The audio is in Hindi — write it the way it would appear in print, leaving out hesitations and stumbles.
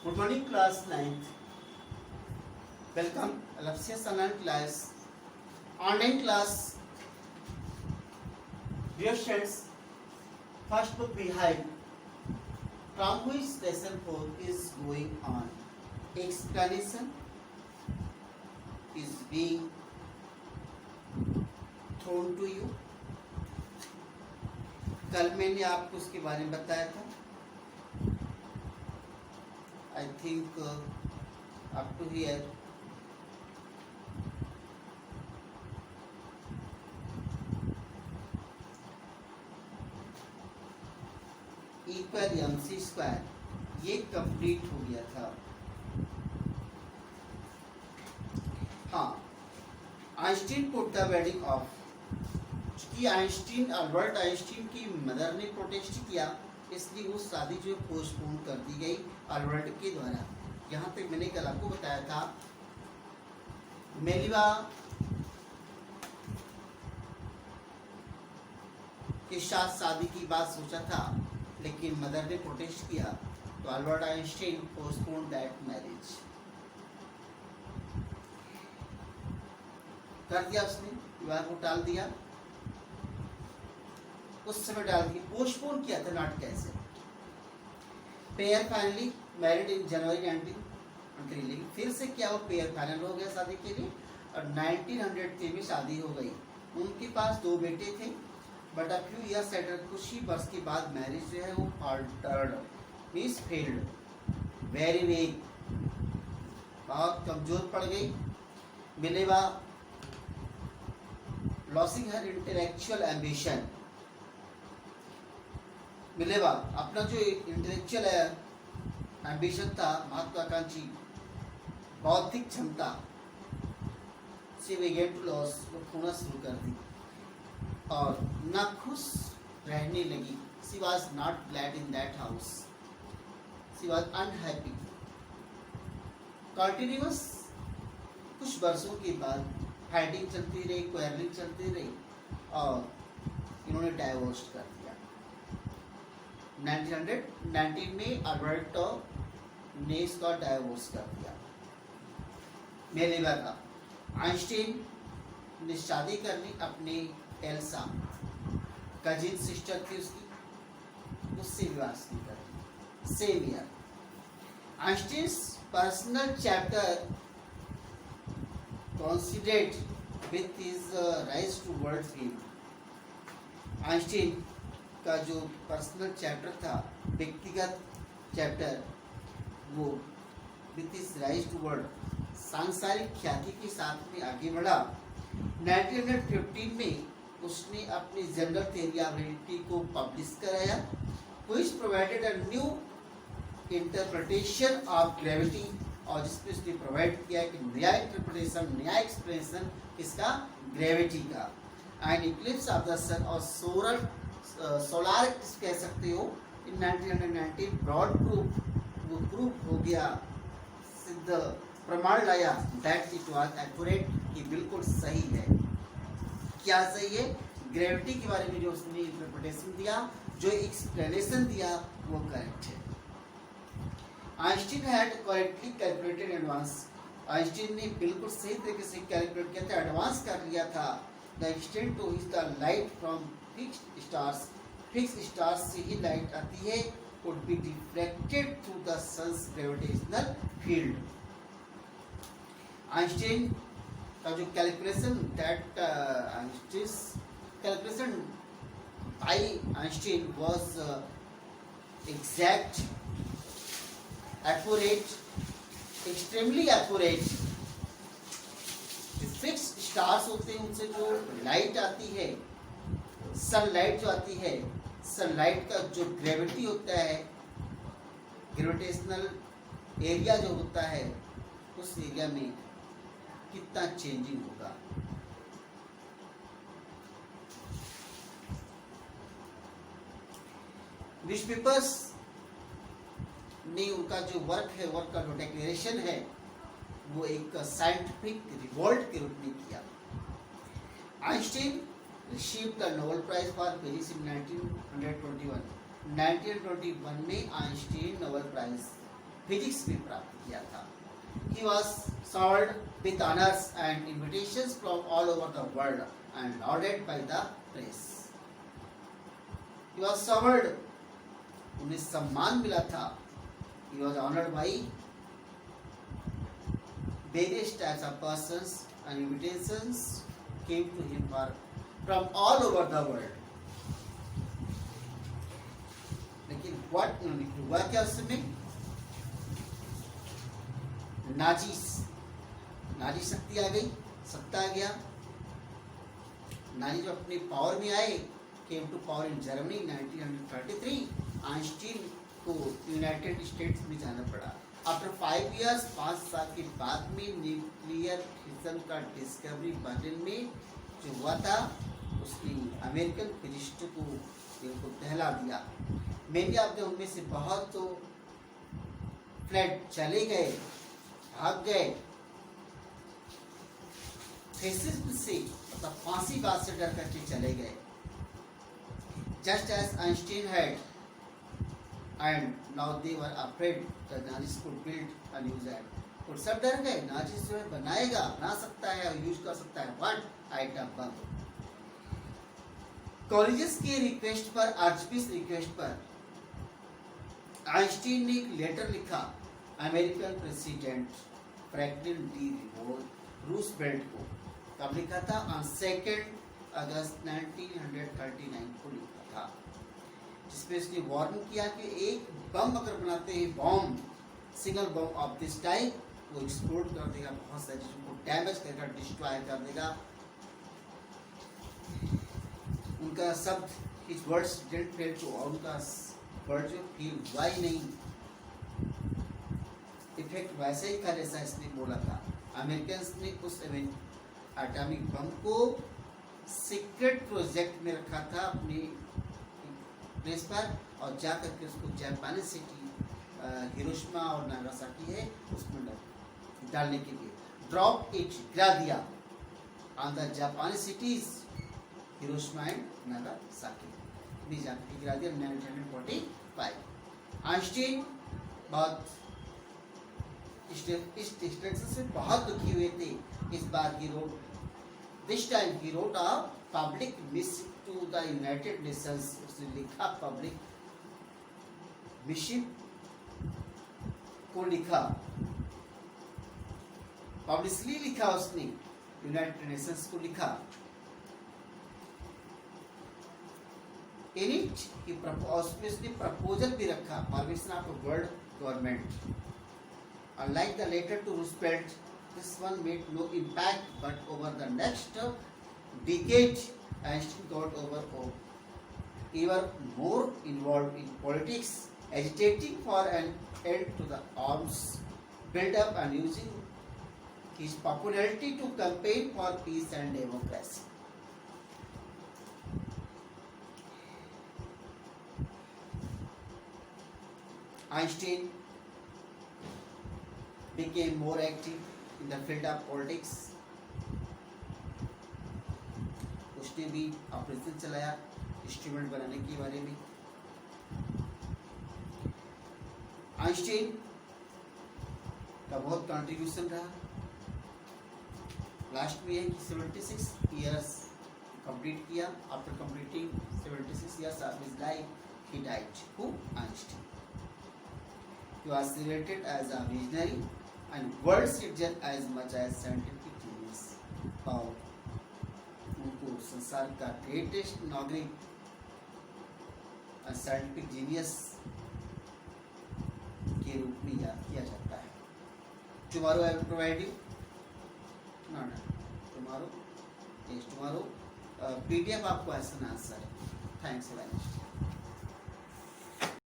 Good morning, class 9th. Welcome, Alapsius online class. Online class. Dear students, first book behind from which lesson 4 is going on. Explanation is being thrown to you. कल मैंने आपको उसके बारे में बताया था. I think up to here equal MC square ये कंप्लीट हो गया था. हाँ, Einstein put the wedding of. चूंकि आइंस्टीन अल्बर्ट आइंस्टीन की मदर ने प्रोटेस्ट किया, इसलिए वो शादी जो है पोस्टपोन कर दी गई अल्बर्ट के द्वारा. यहाँ तक मैंने कल आपको बताया था. मेलिवा के साथ शादी की बात सोचा था, लेकिन मदर ने प्रोटेस्ट किया, तो Albert Einstein postpone that marriage. कर दिया उसने, विवाह को टाल दिया. उस समय डाल दिया, पोस्टपोन किया था, नॉट कैसे. पेयर फाइनली मैरिड इन जनवरी 1903. लेकिन फिर से क्या वो पेयर फाइनल हो गया शादी के लिए, और 1903 में शादी हो गई. उनके पास 2 बेटे थे, but a few years later, कुछ ही वर्ष के बाद मैरिज जो है वो फाल्टर्ड, मींस फेल्ड, वेरी वीक, बहुत कमजोर पड़ गई. मिलेवा लॉसिंग हर इंटेलेक्चुअल एम्बिशन. मिलेवा अपना जो इंटेलेक्चुअल एम्बिशन था, महत्वाकांक्षी बौद्धिक क्षमता, से बेगन टू लॉस, वो खोना शुरू कर दी और ना खुश रहने लगी. She was not glad in that house, she was unhappy. Continuous कुछ वर्षों के बाद फाइटिंग चलती रही, क्वेरलिंग चलती रही, और इन्होंने डाइवोर्स कर दिया. 1919 में अल्बर्टो ने इसका डाइवोर्स कर दिया. मेलिवा का आइंस्टीन ने शादी कर ली अपने एल्सा, कजिन सिस्टर थी उसकी, उससे विवाह की कर ली. Same year Einstein personal chapter considered with his rise to world fame. Einstein का जो पर्सनल चैप्टर था, व्यक्तिगत चैप्टर, वो with his rise to world, सांसारिक ख्याति के साथ में आगे बढ़ा. 1915 में उसने अपनी जनरल थ्योरी ऑफ रिलेटिविटी को पब्लिश कराया, which provided a new interpretation of gravity, और जिसमें उसने प्रोवाइड किया कि नया इंटरप्रिटेशन, नया एक्सप्लेनेशन इसका ग्रेविटी का. एंड इक्लिप्स ऑफ द सन और सोलार कह सकते हो, इन 1919 ब्रॉड प्रूफ, वो प्रूफ हो गया, सिद्ध प्रमाण लाया, दैट इट वाज एक्यूरेट, कि बिल्कुल सही है. क्या सही है? ग्रेविटी के बारे में जो उसने इंटरप्रिटेशन दिया, जो एक्सप्लेनेशन दिया, वो करेक्ट है. Einstein had correctly calculated advance. Einstein ने बिल्कुल सही तरीके से कैलकुलेट किया था, एडवांस कर लिया था. The extent to which the light from fixed stars, fixed stars से ही लाइट आती है, would be deflected through the sun's gravitational field. Einstein का जो calculation, that Einstein calculation by Einstein was exact, accurate, extremely accurate. Fix stars होते हैं, उनसे जो लाइट आती है, सनलाइट जो आती है, सनलाइट का जो ग्रेविटी होता है, ग्रेविटेशनल एरिया जो होता है, उस एरिया में कितना चेंजिंग होगा. न्यूज़पेपर्स ने उनका जो वर्क है, वर्क का जो डिक्लेरेशन है, वो एक साइंटिफिक रिवोल्ट के रूप में किया. Einstein received the Nobel prize for physics in 1921. 1921 में आइंस्टीन नोबेल प्राइज फिजिक्स भी प्राप्त किया था। He was showered with honors and invitations from all over the world and lauded by the press. He was showered, उन्हें सम्मान मिला था। He was honored by various types of persons and invitations came to him from all over the world. लेकिन हुआ क्या उस समय? नाजी शक्ति आ गई, सत्ता आ गया। नाजी जो अपने पावर में आए, came to power in Germany 1933, Einstein को यूनाइटेड स्टेट्स में जाना पड़ा। आफ्टर 5 years, 5 साल के बाद में न्यूक्लियर फिशन का डिस्कवरी बर्लिन में जो हुआ था, उसने अमेरिकन फिजिस्ट को बिल्कुल दहला दिया। मेरे आपने उनमें से बहुत तो फ्लैट चले गए, भाग गए, थेसिस से मतलब फांसी बात से डर करके चले गए। Just as Einstein had and now they were afraid that Nazis could build a new atom. और सब डर गए, नाजिस जो है बना सकता है और यूज कर सकता है व्हाट आइटम बम। कॉलेजेस के रिक्वेस्ट पर, आर्चबीश रिक्वेस्ट पर आइंस्टीन ने एक लेटर लिखा American president Franklin D Roosevelt को। कब लिखा था? ऑन 2 अगस्त 1939 को लिखा था, जिसमें उसने वार्न किया कि एक बम अगर बनाते हैं, bomb, single bomb of this type, वो एक्सप्लोड कर देगा, बहुत सारी चीजों को डैमेज करेगा, डिस्ट्रॉय कर देगा। उनका शब्द, his words didn't fail to, और उनका वर्ड जो फील हुआ ही नहीं, इफेक्ट वैसे ही था जैसा इसने बोला था। अमेरिकन्स ने उस एटॉमिक बम को सीक्रेट प्रोजेक्ट में रखा था अपनी प्लेस पर, और जा करके उसको जापानी सिटी हिरोशिमा और नागासाकी है उसमें डालने के लिए ड्रॉप इट, गिरा दिया ऑन द जापानी सिटीज हिरोशिमा एंड नागासाकी भी जाकर गिरा दिया 1945। आइंस्टीन बहुत इस डिस्ट्रक्शन से बहुत दुखी हुए थे। इस बार this time he wrote a public missive to the United Nations. उसने लिखा पब्लिक मिसिव को, लिखा पब्लिकली लिखा उसने, यूनाइटेड नेशंस को लिखा। इन इट उसने प्रपोजल भी रखा, permission of world government. Unlike the letter to Roosevelt, this one made no impact, but over the next decade, Einstein got even more involved in politics, agitating for an end to the arms build-up and using his popularity to campaign for peace and democracy. Einstein became more active in the field of politics. उसने भी ऑपरेशन चलाया इंस्ट्रूमेंट बनाने के बारे में। आइंस्टीन का बहुत कंट्रीब्यूशन रहा। लास्ट में है कि 76 years कंप्लीट किया। After completing 76 years of his life, he died. Who? Einstein. He was celebrated as a visionary and world citizen as much as scientific genius. और उनको संसार का ग्रेटेस्ट नागरिक और साइंटिफिक जीनियस के रूप में याद किया जाता है। Tomorrow I will provide you. No. Tomorrow. Yes, tomorrow. PDF आपको question answer. Thanks very much.